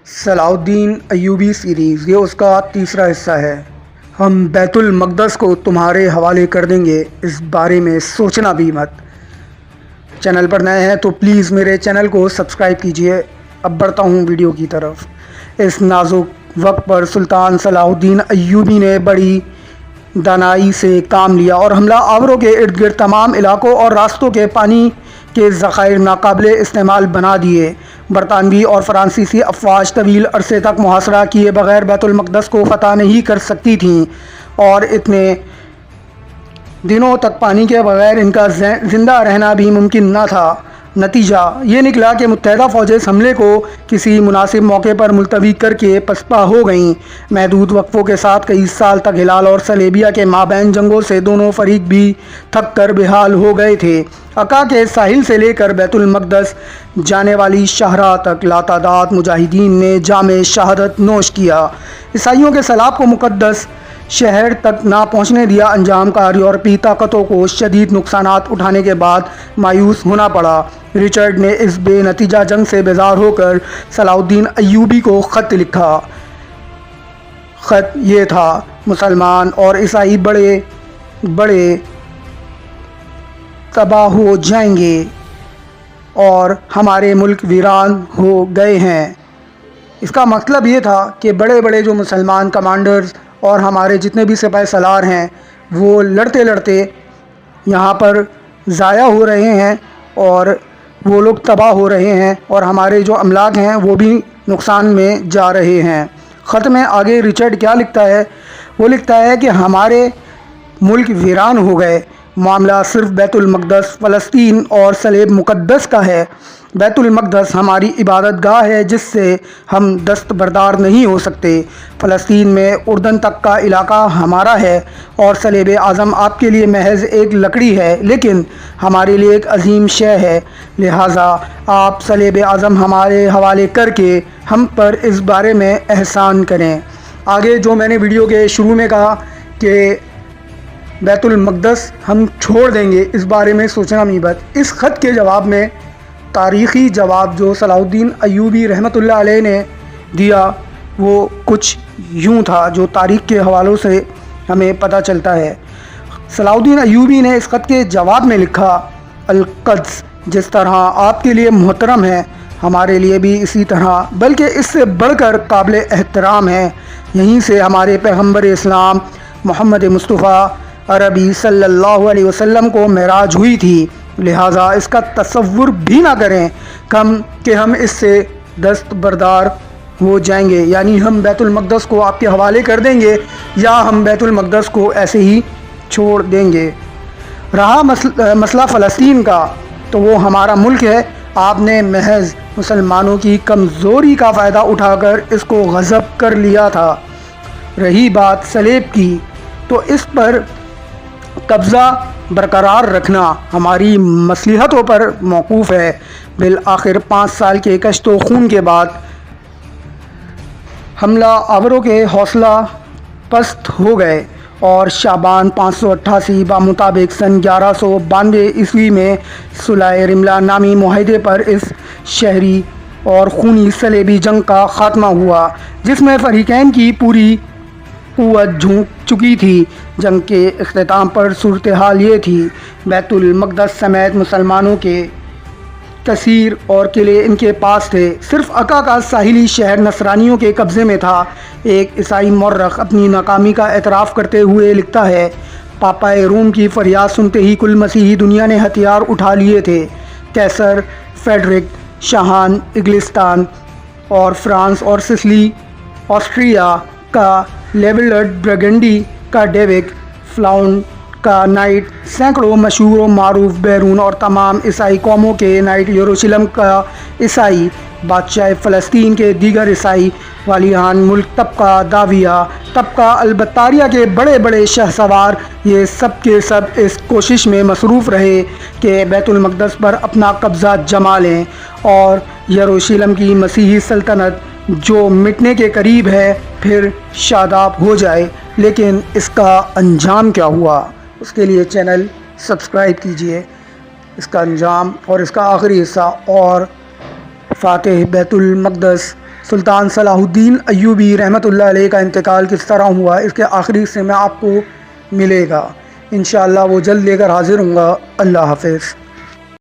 صلاح الدین ایوبی سیریز یہ اس کا تیسرا حصہ ہے۔ ہم بیت المقدس کو تمہارے حوالے کر دیں گے، اس بارے میں سوچنا بھی مت۔ چینل پر نئے ہیں تو پلیز میرے چینل کو سبسکرائب کیجئے۔ اب بڑھتا ہوں ویڈیو کی طرف۔ اس نازک وقت پر سلطان صلاح الدین ایوبی نے بڑی دانائی سے کام لیا اور حملہ آوروں کے ارد گرد تمام علاقوں اور راستوں کے پانی کے ذخائر ناقابل استعمال بنا دیے۔ برطانوی اور فرانسیسی افواج طویل عرصے تک محاصرہ کیے بغیر بیت المقدس کو فتح نہیں کر سکتی تھیں، اور اتنے دنوں تک پانی کے بغیر ان کا زندہ رہنا بھی ممکن نہ تھا۔ نتیجہ یہ نکلا کہ متحدہ فوجیں اس حملے کو کسی مناسب موقع پر ملتوی کر کے پسپا ہو گئیں۔ محدود وقفوں کے ساتھ کئی سال تک ہلال اور صلیبیہ کے مابین جنگوں سے دونوں فریق بھی تھک کر بحال ہو گئے تھے۔ عکا کے ساحل سے لے کر بیت المقدس جانے والی شاہراہ تک لاتعداد مجاہدین نے جام شہادت نوش کیا۔ عیسائیوں کے سیلاب کو مقدس شہر تک نہ پہنچنے دیا۔ انجام کار یورپی طاقتوں کو شدید نقصانات اٹھانے کے بعد مایوس ہونا پڑا۔ رچرڈ نے اس بے نتیجہ جنگ سے بیزار ہو کر صلاح الدین ایوبی کو خط لکھا۔ خط یہ تھا: مسلمان اور عیسائی بڑے تباہ ہو جائیں گے اور ہمارے ملک ویران ہو گئے ہیں۔ اس کا مطلب یہ تھا کہ بڑے جو مسلمان کمانڈرز اور ہمارے جتنے بھی سپاہ سالار ہیں وہ لڑتے یہاں پر ضائع ہو رہے ہیں، اور وہ لوگ تباہ ہو رہے ہیں، اور ہمارے جو املاک ہیں وہ بھی نقصان میں جا رہے ہیں۔ خط میں آگے رچرڈ کیا لکھتا ہے؟ وہ لکھتا ہے کہ ہمارے ملک ویران ہو گئے۔ معاملہ صرف بیت المقدس، فلسطین اور صلیب مقدس کا ہے۔ بیت المقدس ہماری عبادت گاہ ہے جس سے ہم دستبردار نہیں ہو سکتے۔ فلسطین میں اردن تک کا علاقہ ہمارا ہے، اور صلیب اعظم آپ کے لیے محض ایک لکڑی ہے، لیکن ہمارے لیے ایک عظیم شے ہے۔ لہٰذا آپ صلیب اعظم ہمارے حوالے کر کے ہم پر اس بارے میں احسان کریں۔ آگے جو میں نے ویڈیو کے شروع میں کہا کہ بیت المقدس ہم چھوڑ دیں گے، اس بارے میں سوچنا بھی مت۔ اس خط کے جواب میں تاریخی جواب جو صلاح الدین ایوبی رحمۃ اللہ علیہ نے دیا وہ کچھ یوں تھا، جو تاریخ کے حوالوں سے ہمیں پتہ چلتا ہے۔ صلاح الدین ایوبی نے اس خط کے جواب میں لکھا: القدس جس طرح آپ کے لیے محترم ہے، ہمارے لیے بھی اسی طرح، بلکہ اس سے بڑھ کر قابل احترام ہے۔ یہیں سے ہمارے پیغمبر اسلام محمد مصطفیٰ عربی صلی اللہ علیہ وسلم کو معراج ہوئی تھی۔ لہٰذا اس کا تصور بھی نہ کریں کہ ہم اس سے دستبردار ہو جائیں گے، یعنی ہم بیت المقدس کو آپ کے حوالے کر دیں گے، یا ہم بیت المقدس کو ایسے ہی چھوڑ دیں گے۔ رہا مسئلہ فلسطین کا، تو وہ ہمارا ملک ہے۔ آپ نے محض مسلمانوں کی کمزوری کا فائدہ اٹھا کر اس کو غصب کر لیا تھا۔ رہی بات صلیب کی، تو اس پر قبضہ برقرار رکھنا ہماری مصلحتوں پر موقوف ہے۔ بالآخر 5 سال کے کشت و خون کے بعد حملہ آوروں کے حوصلہ پست ہو گئے، اور شعبان 588 بمطابق سن 1192 عیسوی میں صلح رملہ نامی معاہدے پر اس شہری اور خونی صلیبی جنگ کا خاتمہ ہوا، جس میں فریقین کی پوری قوت جھونک چکی تھی۔ جنگ کے اختتام پر صورتحال یہ تھی: بیت المقدس سمیت مسلمانوں کے کثیر اور قلعے ان کے پاس تھے، صرف عکا کا ساحلی شہر نصرانیوں کے قبضے میں تھا۔ ایک عیسائی مورخ اپنی ناکامی کا اعتراف کرتے ہوئے لکھتا ہے: پاپائے روم کی فریاد سنتے ہی کل مسیحی دنیا نے ہتھیار اٹھا لیے تھے۔ کیسر فریڈرک، شاہان انگلستان اور فرانس اور سسلی، آسٹریا کا لیولڈ، برگنڈی کا ڈیوک، فلاؤن کا نائٹ، سینکڑوں مشہور و معروف بیرون اور تمام عیسائی قوموں کے نائٹ، یروشلم کا عیسائی بادشاہ، فلسطین کے دیگر عیسائی والیان ملک، طبقہ داویہ، طبقہ البطاریہ کے بڑے شہ سوار، یہ سب کے سب اس کوشش میں مصروف رہے کہ بیت المقدس پر اپنا قبضہ جما لیں، اور یروشلم کی مسیحی سلطنت جو مٹنے کے قریب ہے پھر شاداب ہو جائے۔ لیکن اس کا انجام کیا ہوا؟ اس کے لیے چینل سبسکرائب کیجئے۔ اس کا انجام اور اس کا آخری حصہ اور فاتح بیت المقدس سلطان صلاح الدین ایوبی رحمۃ اللہ علیہ کا انتقال کس طرح ہوا، اس کے آخری حصے میں آپ کو ملے گا انشاءاللہ، وہ جلد لے کر حاضر ہوں گا۔ اللہ حافظ۔